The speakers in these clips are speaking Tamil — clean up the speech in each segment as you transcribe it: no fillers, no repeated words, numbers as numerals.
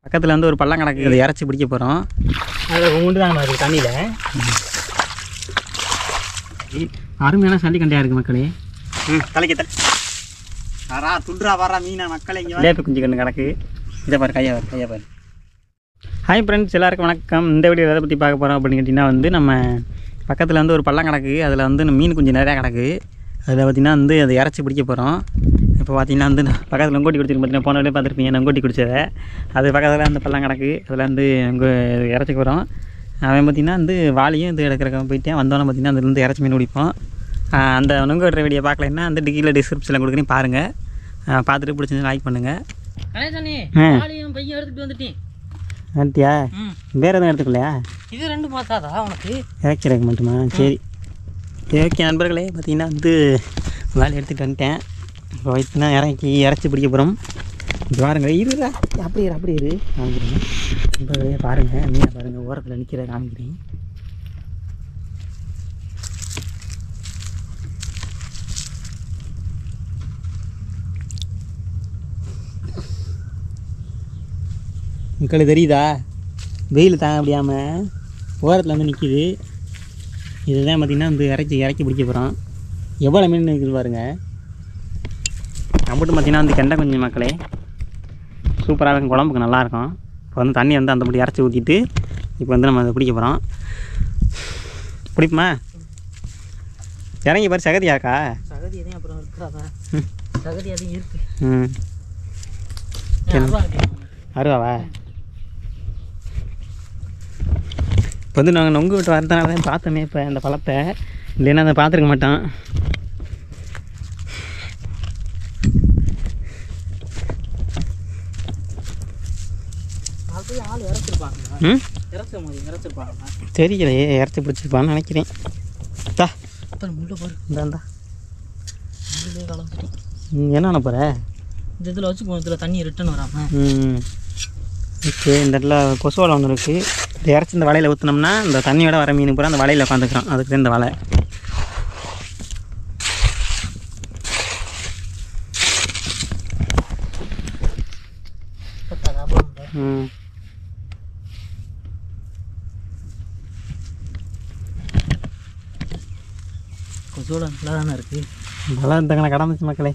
பக்கத்தில் வந்து ஒரு பள்ளம் கிடக்கு, அதை இறச்சி பிடிக்க போகிறோம். அதில் கொண்டு தான் இருக்குது தண்ணியில். அருமையான சண்டி கண்டையாக இருக்குது மக்களே. தலைக்கு வரா துண்டுரா வரா மீனா மக்களே. இங்கே லேப்பு குஞ்சு கண்ணு கிடக்கு. இதை பாரு, கையா பாரு. ஹாய் ஃப்ரெண்ட்ஸ், எல்லாருக்கும் வணக்கம். இந்த வீடியோ எதை பற்றி பார்க்க போகிறோம் அப்படின்னு கேட்டிங்கன்னா வந்து நம்ம பக்கத்தில் வந்து ஒரு பள்ளம் கிடக்கு, அதில் வந்து மீன் குஞ்சு நிறையா கிடக்கு. அதில் பார்த்திங்கன்னா வந்து அதை இறச்சி பிடிக்க போகிறோம். இப்போ பார்த்திங்கன்னா வந்து பக்கத்தில் நொங்கோட்டி குடிச்சிருக்கு. பார்த்தீங்கன்னா போன வழியே பார்த்துருப்பீங்க நொங்கோட்டி குடிச்சதை. அது பக்கத்தில் அந்த பள்ளம் கிடக்கு, அதில் வந்து அங்கே இறச்சிக்கு போகிறோம். அவன் பார்த்திங்கன்னா வந்து வாளியும் இது எடுக்கிறக்க போயிட்டேன். வந்தோன்னே பார்த்திங்கன்னா அதுலேருந்து இறச்சி மீன் பிடிப்போம். அந்த நொங்கு வெட்டுற வீடியோ பார்க்கலன்னா அந்த கீழே டிஸ்கிரிப்ஷனில் கொடுக்குறேன் பாருங்கள். பார்த்துட்டு பிடிச்சிருந்து லைக் பண்ணுங்கள். வாளியும் பையன் எடுத்துகிட்டு வந்துட்டேன். ஆண்டியா வேறு எதுவும் எடுத்துக்கலையா? இது ரெண்டு மாதாதா உனக்கு இறக்கிறக்க மட்டுமா? சரி ஓகே நண்பர்களே, பார்த்திங்கன்னா வந்து வேலை எடுத்துகிட்டு வந்துட்டேன். இப்போ வயிற்றுனா இறச்சி பிடிக்க போகிறோம். பாருங்கள், இருடா அப்படி இரு காமிக்கிறேன். நண்பர்களே பாருங்கள், மீனை பாருங்கள், ஓரத்தில் நிற்கிற காமிக்கிறேன். மக்கள் தெரியுதா? வெயில் தாங்க முடியாமல் ஓரத்தில் வந்து நிற்கிது. இதுதான் பார்த்திங்கன்னா வந்து இறக்கி பிடிக்க போகிறோம். எவ்வளோ மீன் இருக்குது பாருங்கள். நம்மட்டு பார்த்திங்கன்னா வந்து கெண்டை குஞ்சு மக்களே, சூப்பராக இருக்கும், குழம்புக்கு நல்லாயிருக்கும். இப்போ வந்து தண்ணி வந்து அந்த படி இறச்சி ஊற்றிட்டு இப்போ வந்து நம்ம அதை பிடிக்க போகிறோம். பிடிப்புமா? இறங்கி பாரு, சகதியாக்கா? சகதி எதையும் அப்புறம் இருக்கிறாதா? சகதி எதையும் இருக்கு. அருவாவா? இப்போ வந்து நாங்கள் நொங்கு விட்டு வரதுனால தான் பார்த்தோமே இப்போ அந்த பழத்தை, இல்லைன்னா அதை பார்த்துருக்க மாட்டோம். ஆள் இறச்சிருப்பாங்க. தெரியலையே, இறச்சி பிடிச்சிருப்பான்னு நினைக்கிறேன். தா முள்ள பாரு, இந்தாண்டா முள்ளே கலந்துட்டு என்ன பண்ண போகிற? இந்த இதில் வச்சு இதில் தண்ணி ரிட்டன் வராமல். ஓகே, இந்த இடத்துல கொசு வலை ஒன்று இருக்குது. இந்த இறச்சி இந்த வலையில் ஊற்றினோம்னா இந்த தண்ணியோட வர மீன் பூரா அந்த வலையில் உட்காந்துக்கிறோம். அதுக்கு தான் இந்த வலை. கொசுவோட நல்லா தானே இருக்குது. நல்லா இருந்தங்கண்ணா கடந்துச்சு மக்களே.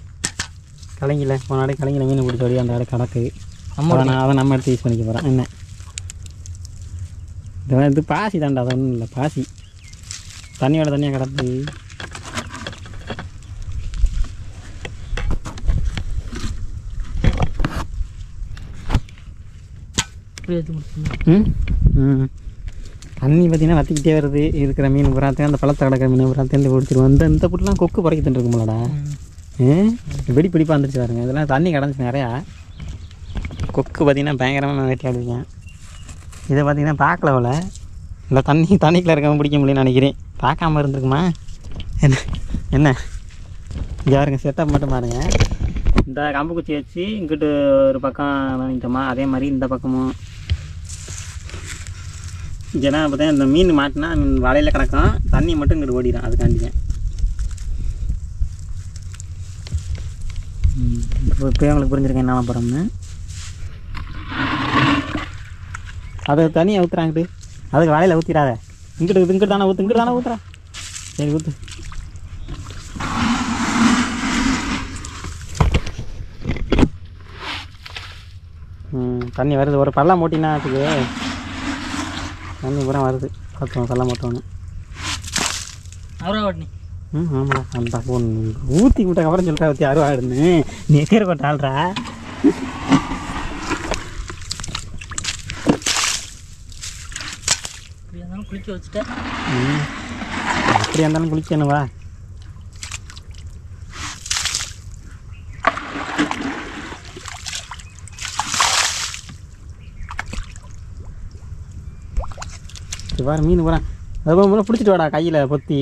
கலைங்கில போனாடி கலைங்கில மீன் பிடிச்ச வழி அந்த இடம் கிடக்கு. அதை நம்ம எடுத்து யூஸ் பண்ணிக்க போகிறோம். என்ன இது பாசி தாண்டா, அது ஒன்றும் இல்லை, பாசி தண்ணியோட தண்ணியாக கிடக்கு. தண்ணி பார்த்திங்கன்னா வற்றிக்கிட்டே வருது. இருக்கிற மீன் புறாத்தையும் அந்த பழத்தை கிடக்கிற மீன் புறாத்தையும் பிடிச்சிருவோம். இந்த புட்டெலாம் கொக்கு புறக்கி தின்றுருக்கும்லடா. வெடி பிடிப்பாக வந்துருச்சு பாருங்க. இதெல்லாம் தண்ணி கிடந்துச்சு நிறையா. கொக்கு பார்த்திங்கன்னா பயங்கரமாக வேட்டையாடுவீங்க. இதை பார்த்திங்கன்னா பார்க்கல போல, இந்த தண்ணிக்குள்ளே இருக்கவங்க பிடிக்க முடியும்னு நினைக்கிறேன். பார்க்காம இருந்துருக்குமா என்ன? இங்கே பாருங்க, செட்டப் மட்டும் பாருங்கள். இந்த கம்பு குச்சி வச்சு இங்கிட்டு ஒரு பக்கம் வாங்கிட்டோமா, அதே மாதிரி இந்த பக்கமும் இங்கேனா பார்த்தா இந்த மீன் மாட்டினா வலையில் கிடக்கும், தண்ணி மட்டும் இங்கிட்டு ஓடிடும். அதுக்காண்டிங்க இப்போ உங்களுக்கு புரிஞ்சிருக்கேன் என்ன போகிறோம்னு. அதை தண்ணியை ஊற்றுறாங்கிட்டு அதுக்கு வலையில் ஊற்றிடாத. இங்கிட்டு தானே ஊற்றுறா. சரி ஊற்று. தண்ணி வருது. ஒரு பள்ளம் மூட்டினா அதுக்கு தண்ணி பூரா வருது. பார்த்துவோம் பள்ளம் மூட்டோன்னு. அருவாடி ஆமாடா, அந்த ஊற்றி விட்டாங்க அப்புறம் சொல்கிறா ஊற்றி அருவாடுன்னு. நீ எக்கேற கொட்ட ஆள்றா. குளிக்க வச்சுட்டேன். அப்படியா இருந்தாலும் குளிக்கணுவா? வேறு மீன் போகிறேன். அது முதல்ல பிடிச்சிட்டு வாடா கையில் பொத்தி.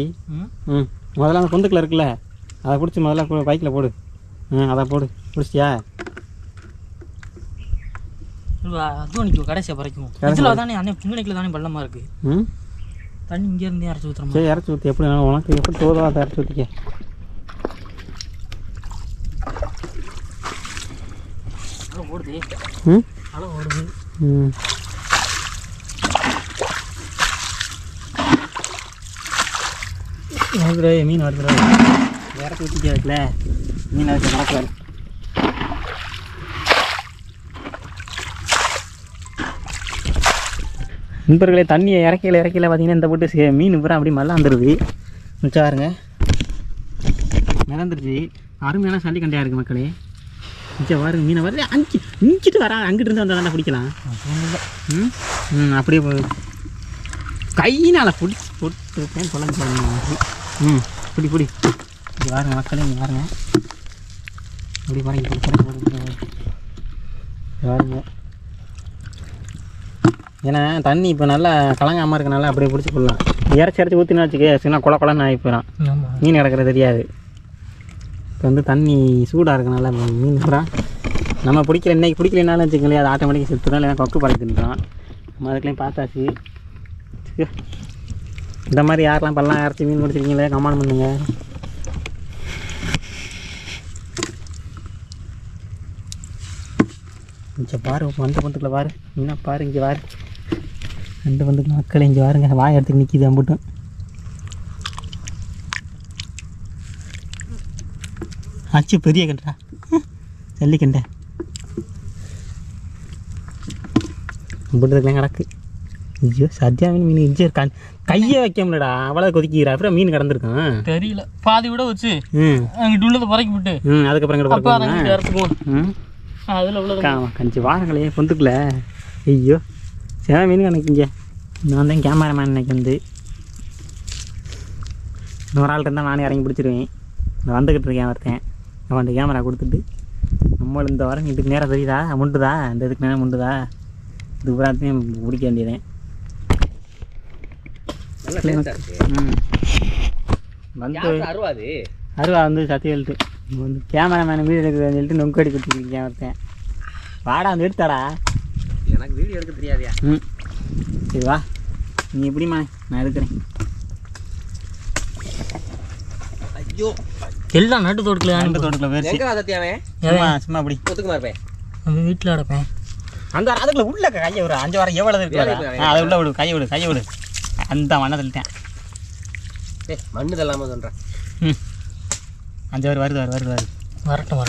முதல்ல அந்த கொந்துக்கில் இருக்குல்ல, அதை பிடிச்சி முதல்ல பைக்கில் போடு. அதை போடு. பிடிச்சிட்டியா? அதுவும் நிற்கும் கடைசியாக பறைக்கும். இதில் தானே அண்ணன் பிங்கனைக்கில் தானே பள்ளமாக இருக்குது. தண்ணி இங்கேருந்தே இறச்சி ஊற்றுறோம். சரி இறச்சி ஊற்றி எப்படி உனக்கு எப்படி தோதோ அதை இறச்சி ஊற்றிக்க. ஓடுது. அளவு ஓடுது. வருதுடா மீன் வருதுடா இறக்கி ஊற்றிட்டே இருக்குல்ல மீன் அதுக்கு கணக்கு நண்பர்களே தண்ணியை இறக்கையில் பார்த்தீங்கன்னா இந்த போட்டு மீன் பூரா அப்படி மல்ல வந்துடுது மிச்சம் பாருங்க மிதந்துருச்சு அருமையான சல்லி கண்டையாக இருக்குது மக்களே மிச்சம் பாருங்க மீனை வருது அங்கிட்டு வரா அங்கிட்டு இருந்து வந்தால் தானே பிடிக்கலாம் அப்படியே கையினால் பிடிச்சி போட்டுருக்கேன் சொல்லுங்க பிடி இது பாருங்க மக்களே இங்கே பாருங்க அப்படி பாருங்க பாருங்க ஏன்னா தண்ணி இப்போ நல்லா கலங்காமல் இருக்கனால அப்படியே பிடிச்சி போடலாம் இறச்சி ஊற்றினா வச்சுக்க சின்ன கொலன்னு ஆகி போயிடும் மீன் கிடக்கிறது தெரியாது இப்போ வந்து தண்ணி சூடாக இருக்கனால மீன் பூரா நம்ம இன்றைக்கி பிடிக்கலனாலும் வச்சுக்கலையே அது ஆட்டோமேட்டிக்காக செத்துடும் இல்லைன்னா கொக்கு பழி தின்னுறோம் நம்ம அதுக்குள்ளேயும் பார்த்தாச்சு இந்த மாதிரி யாரெல்லாம் பல்லாம் இறச்சி மீன் பிடிச்சிருக்கீங்களே கமெண்ட் பண்ணுங்க இங்கே பாரு வந்த பந்துக்குள்ள பாரு மீனா பாரு இங்கே பாரு ரெண்டு பந்துக்குள்ள மக்கள் இங்கே பாருங்க வாய் இடத்துக்கு நிற்கிது அம்பட்டும் ஆச்சு பெரிய கண்டா ஜல்லிக்கண்டை அம்பட்டுக்குலாம் கிடக்கு ஐயோ சத்தியா மீன் இஞ்சி இருக்கான் கையை வைக்க முடியலடா அவ்வளோ கொதிக்கிறா அப்புறம் மீன் கிடந்திருக்கான் தெரியல பாதி விட வச்சு அங்கிட்டு உள்ளதை பறக்கி விட்டு அதுக்கப்புறம் இறக்குவோம் அதில் உள்ள கஞ்சி வாரங்களே பொந்துக்குள்ள ஐயோ சேவை மீன் கணக்குங்க நான் தான் கேமராமேன் இன்னைக்கு வந்து இன்னொரு ஆள் இருந்தால் நானே இறங்கி பிடிச்சிருவேன் நான் வந்துக்கிட்டு இருக்கேன் ஒருத்தன் அவன்கிட்ட கேமரா கொடுத்துட்டு நம்மளும் இந்த வாரம் இதுக்கு நேரம் தெரியுதா முண்டுதா இந்த இதுக்கு நேரம் முண்டுதா இது பூராத்தையும் பிடிக்க வேண்டியதேன் வந்து அருவா வந்து சத்தியல்ட்டு வந்து கேமராமேன் வீடியோ எடுக்கிறேன்னு சொல்லிட்டு நொங்கடி கொடுத்துருக்கேன் ஒருத்தன் வாடா வந்து எடுத்தாடா எனக்கு வீடியோ எடுக்க தெரியாதியா சரி வா நீ எப்படிமா நான் எடுக்கிறேன் ஐயோ எல்லாம் நட்டு தோட்டத்தில் போயிடுச்சு சும்மா அப்படி ஒத்துக்குமா இருப்பேன் நம்ம வீட்டில் அடைப்பேன் அந்த அதுக்குள்ள உள்ள கையை விடு 5 வாரம் எவ்வளோ இருக்கு அதை உள்ள விடு கையை விடு அந்த மண்ணதில்ட்டேன் மண்ணு தள்ளாமல் சொல்கிறேன் 5 வாரம் வருது வரட்டும்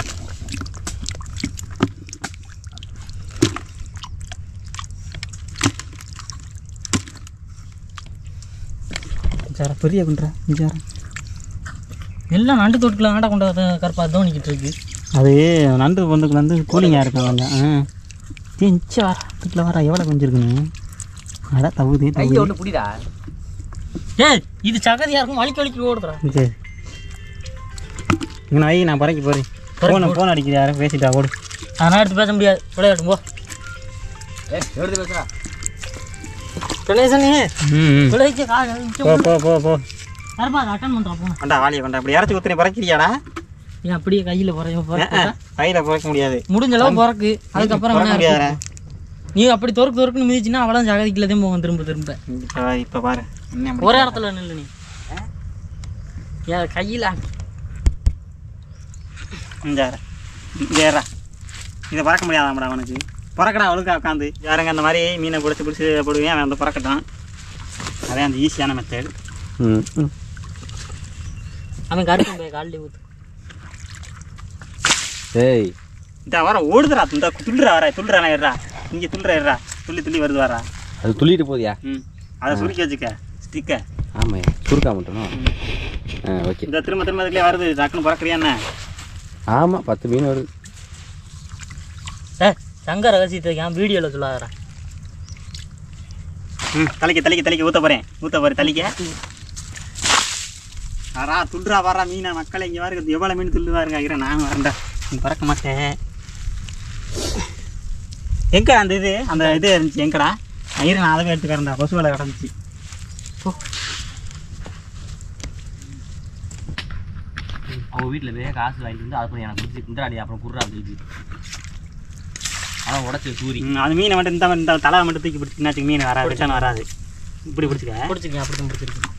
பெரிய குன்றா இஞ்சாரம் எல்லாம் நண்டு தோட்டுக்குள்ள ஆண்டா கொண்டு கருப்பா தோணிக்கிட்டு இருக்கு அது நண்டு பந்துக்குள்ள வந்து கூலிங்காக இருக்கும் கொஞ்சம் இஞ்சி வாரத்துக்குள்ள வர எவ்வளோ கொஞ்சம் இருக்குன்னு அதான் தகுதி ஒன்று புரியுதா ஏய் இது சகதியாக இருக்கும் வலிக்கு ஓடுறா சரி இங்கே வை நான் பறக்கி போகிறேன் ஃபோன் அடிக்கிற யாரும் பேசிட்டா ஓடு அதனால் எடுத்து பேச முடியாது விளையாடும் போ எடுத்து பேசுகிறா கணேசனே போ அட்டன் பண்ணுறா போன கொண்டா வாலியை கொண்டா அப்படி இறச்சி ஊற்றி பறக்கிறியாடா ஏன் அப்படியே கையில் கையில் பறக்க முடியாது முடிஞ்ச அளவு பறக்கு அதுக்கப்புறம் முடியாது நீ அப்படி தொறுக்குன்னு மிதிச்சுன்னா அவ்வளோ ஜாகதிக்குள்ள தான் போவோம் திரும்ப இப்போ பாரு ஒரே இடத்துல நில்லு நீ ஏன் கையில் ஏறா இதை பறக்க முடியாதாம்டா அவனுக்கு பறக்கடா அவளுக்கு உட்காந்து யாருங்க அந்த மாதிரி மீனை பிடிச்சி போடுவேன் அவன் வந்து பறக்கட்டான் அதே அந்த ஈஸியான மெத்தட் அவன் கருப்பு போய் காலில் ஊற்று ஏய் இந்த வர ஓடுதுடா இந்த துள்ளுறானா ஏறா இங்கே துள்ளுறா துள்ளி வருது வரா அது துள்ளிட்டு போதியா அதை சுருக்கி வச்சுக்க ஸ்டிக்கை ஆமாம் சுருக்கா மட்டும் ஓகே இந்த திரும்ப அதுக்குள்ளே வருது டக்குன்னு பறக்குறியா என்ன ஆமாம் 10 மீன் வருது சங்க ரகசியத்தை ஏன் வீடியோவில் சொல்லாதரா தலைக்கு ஊற்ற போகிறேன் தலைக்க வரா துள்ளுறா வரா மீனா மக்களை இங்கே வர எவ்வளோ மீன் துள்ளுவா இருக்காங்க நான் வரேன்டா நீ பறக்க மாட்டேன் எங்கே அந்த இது இருந்துச்சு எங்கடா நான் அதவே எடுத்துக்கிறேன்டா கொசு வேலை கிடந்துச்சு அவங்க வீட்டில் போய் காசு வாங்கிட்டு வந்து அதை எனக்கு பிடிச்சி குண்டாடி அப்புறம் குர்றா அப்படின்னு ஆனால் உடச்சி சூரி அது மீனை மட்டும் இந்த தலை மட்டும் தூக்கி பிடிச்சிக்கினாச்சு மீன் வராது இப்படி பிடிச்சிருக்கேன் அப்படி தான் பிடிச்சிருக்கு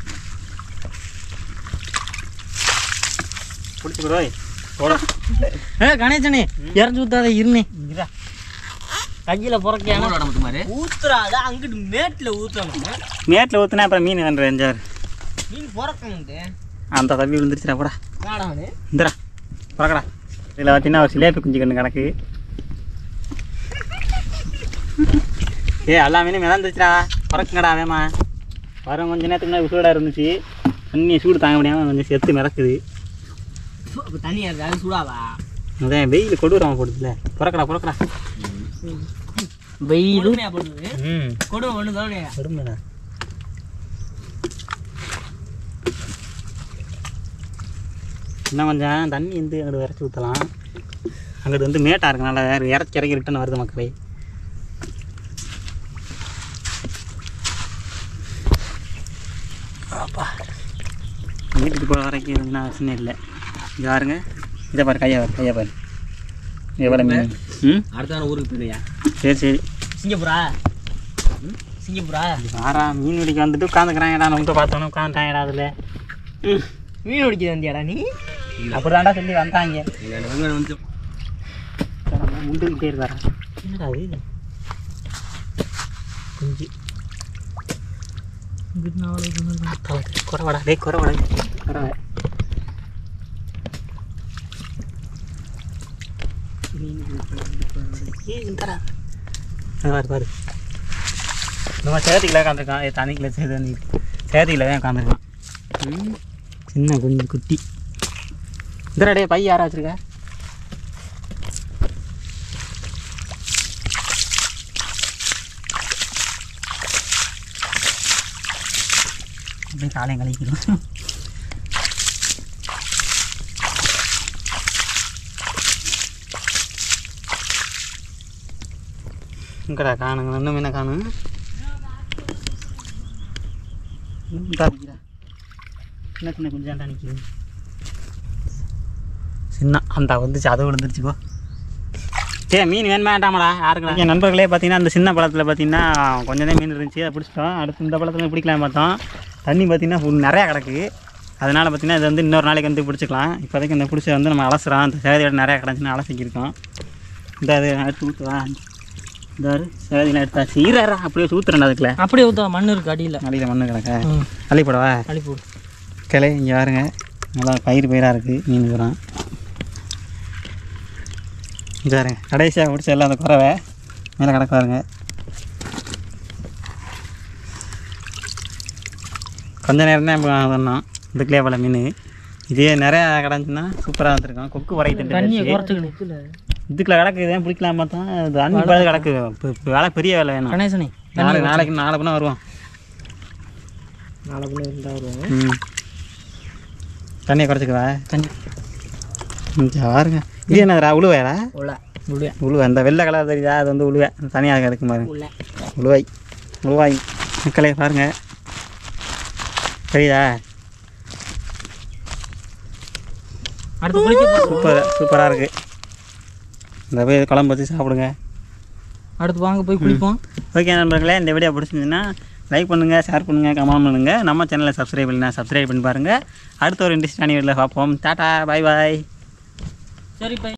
பிடிச்சிக்கிறோய் கணேசனே இறஞ்சி ஊத்தாத இருந்தே கையில் பிறக்கையான உடம்பு மாதிரி ஊத்துறாத அங்கிட்டு மேட்டில் ஊற்றணும். மேட்டில் ஊற்றுனா அப்புறம் மீன் வேண்டுற எஞ்சார் மீன் பிறக்கணுன்ட்டு அந்த தம்பி விழுந்துருச்சுடா போடா காடானு இந்தரா பிறக்கடா. இதில் பார்த்தீங்கன்னா ஒரு சிலேபி குஞ்சு கண்ணு கிடக்கு. எல்லா மீனும் மிதந்துச்சுடா பிறக்குங்கடா வேமா. வரும் கொஞ்ச நேரத்துக்கு முன்னாடி சூடாக இருந்துச்சு, தண்ணி சூடு தாங்க முடியாமல் கொஞ்சம் செத்து மிதக்குது. அப்போ தண்ணி அது சூடாவா? அதான் வெயில் கொடூரமாக போடுதுல. பிறக்கடா வெயில் போடுது. கொடு ஒன்று தானே கொடுங்கடா. இன்னும் கொஞ்சம் தண்ணி வந்து அங்கிட்டு இறச்சி ஊற்றலாம். அங்கிட்டு வந்து மேட்டாக இருக்கனால இறச்சி இறக்கி ரிட்டன் வருது மக்களே. வீட்டுக்கு போகிற வரைக்கும் என்ன பிரச்சனை இல்லை. இங்கே பாருங்க, இதை பாரு கையை பாரு எவ்வளோ மீன். அடுத்த ஊருக்கு போயிடுயா. சரி சிங்கப்பூரா வாரா மீன் பிடிக்க வந்துட்டு உட்காந்துக்கிறாங்கடா. நம்ம பார்த்தோன்னே உட்காந்துட்டாங்கடா. அதில் மீன் பிடிக்க வந்தியாடா நீ? அப்படி தாண்டா சொல்லி வந்தாங்க. வந்து முண்டுக்கிட்டே இருக்காரா? என்னடா அது குஞ்சு குறவாடா. டே குறவை பாரு நம்ம சேத்திக்கில் உட்காந்துருக்கான். தண்ணிக்கில் சேத்திக்கில் தான் உட்காந்துருக்கான். சின்ன குஞ்சு குட்டி. இதடே பை யாரா வச்சிருக்க? அப்படியே காலையும் கழிக்கணும். இங்கடா காணுங்க, இன்னும் என்ன காணும்? சின்ன சின்ன குஞ்சாண்டா நிற்கிது. சின்ன அந்த வந்துச்சு, அதை விழுந்துருச்சுக்கோ. மீன் வேணுமா வேண்டாமடா யாருக்குடா? என் நண்பர்களே பார்த்தீங்கன்னா அந்த சின்ன பழத்தில் பார்த்தீங்கன்னா கொஞ்சம் தான் மீன் இருந்துச்சு, அதை பிடிச்சிட்டோம். அடுத்து இந்த பழத்தில் பிடிக்கலாம் பார்த்தோம். தண்ணி பார்த்தீங்கன்னா நிறையா கிடக்கு. அதனால் பார்த்தீங்கன்னா இது வந்து இன்னொரு நாளைக்கு வந்து பிடிச்சிக்கலாம். இப்போதைக்கு இந்த பிடிச்ச வந்து நம்ம அலசுறோம். அந்த சேதியோட நிறையா கிடந்துச்சுன்னா அலசிக்கிருக்கோம். இந்த அது எடுத்து ஊற்றுவா. இந்த சேதியில் எடுத்தாச்சு. ஈரா அப்படியே ஊற்றுறேன். அதுக்குள்ள அப்படியே ஊற்ற மண் இருக்குது அடியில். அடியில் மண் கிடக்க அள்ளி போடவா? அள்ளி போடு. கிளை இங்கே பாருங்க, நல்லா பயிராக இருக்குது மீன் பூரா. இங்கே பாருங்க, கடைசியாக பிடிச்ச எல்லாம் அந்த குறவை மேலே கிடக்க பாருங்க. கொஞ்சம் நேரம் தான் பண்ணோம் இதுக்குள்ளே போல மீன். இதே நிறையா கிடந்துச்சுன்னா சூப்பராக வந்துருக்கோம். கொக்கு உரைக்கு தண்ணியை குறைச்சிக்கணும். இதுக்குள்ள கிடக்கு இதான் பிடிக்கலாம் பார்த்தா தண்ணி பார்த்து கிடக்கு. இப்போ வேலை பெரிய வேலை வேணும். கணேசனே நாளைக்கு நாளை பண்ண வருவோம். நாளை பண்ண இருந்தால் வருவோம். தண்ணியை குறைச்சிக்குவா? தண்ணி பாருங்க. இது என்னதுடா? உழுவையாடா? உழுவை. அந்த வெள்ளை கலர் தெரியுதா? அது வந்து உழுவை. தனியாக இருக்கு பாருங்க. உழுவாய் மக்களே பாருங்க, தெரியுதா? சூப்பராக இருக்குது. இந்த போய் குழம்பு வச்சு சாப்பிடுங்க. அடுத்து வாங்க போய் குளிப்போம். ஓகே நண்பர்களே, இந்த வீடியோ பிடிச்சிருந்துச்சுன்னா லைக் பண்ணுங்கள், ஷேர் பண்ணுங்கள், கமெண்ட் பண்ணுங்கள். நம்ம சேனலை சப்ஸ்கிரைப் பண்ணலாம், சப்ஸ்கிரைப் பண்ணி பாருங்கள். அடுத்த ஒரு இன்ட்ரெஸ்டான வீடியோவில் பார்ப்போம். டாட்டா, பாய் பாய். சரி பை.